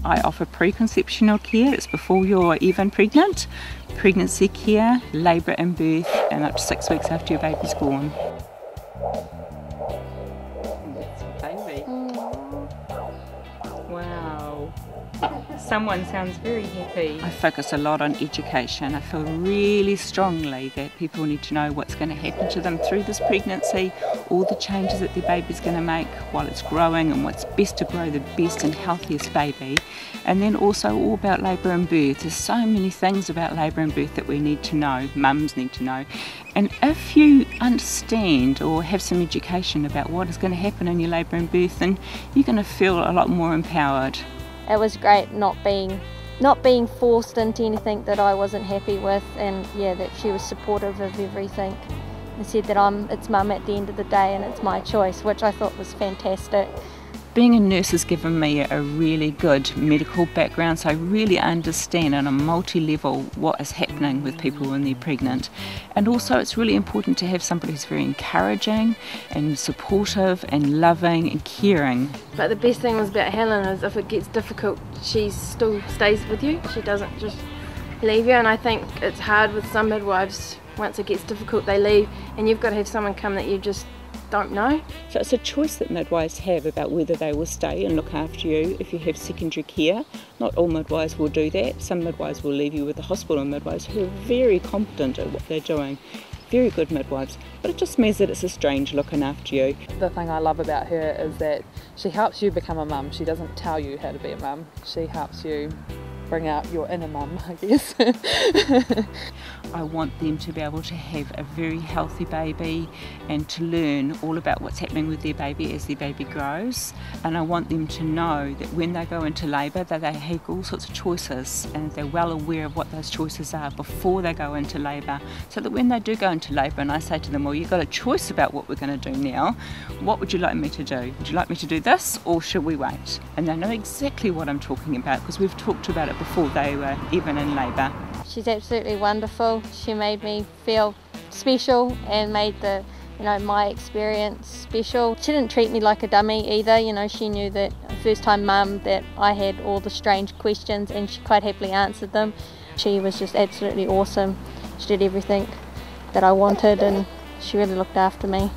I offer preconceptional care, it's before you're even pregnant, pregnancy care, labour and birth, and up to 6 weeks after your baby's born. That's your baby. Wow. Someone sounds very happy. I focus a lot on education. I feel really strongly that people need to know what's going to happen to them through this pregnancy, all the changes that their baby's going to make while it's growing, and what's best to grow the best and healthiest baby. And then also all about labour and birth. There's so many things about labour and birth that we need to know, mums need to know. And if you understand or have some education about what is going to happen in your labour and birth, then you're going to feel a lot more empowered. It was great not being forced into anything that I wasn't happy with, and yeah, that she was supportive of everything and said that it's mum at the end of the day and it's my choice, which I thought was fantastic. Being a nurse has given me a really good medical background, so I really understand on a multi-level what is happening with people when they're pregnant. And also it's really important to have somebody who's very encouraging and supportive and loving and caring. But the best thing was about Helen is if it gets difficult, she still stays with you. She doesn't just leave you, and I think it's hard with some midwives. Once it gets difficult, they leave, and you've got to have someone come that you just don't know. So it's a choice that midwives have about whether they will stay and look after you if you have secondary care. Not all midwives will do that. Some midwives will leave you with the hospital midwives who are very competent at what they're doing. Very good midwives, but it just means that it's a strange looking after you. The thing I love about her is that she helps you become a mum. She doesn't tell you how to be a mum. She helps you bring out your inner mum, I guess. I want them to be able to have a very healthy baby and to learn all about what's happening with their baby as their baby grows. And I want them to know that when they go into labour that they have all sorts of choices, and they're well aware of what those choices are before they go into labour, so that when they do go into labour and I say to them, well, you've got a choice about what we're going to do now, what would you like me to do? Would you like me to do this, or should we wait? And they know exactly what I'm talking about because we've talked about it before they were even in labour. She's absolutely wonderful. She made me feel special and made my experience special. She didn't treat me like a dummy either. She knew that first time mum that I had all the strange questions, and she quite happily answered them. She was just absolutely awesome. She did everything that I wanted, and she really looked after me.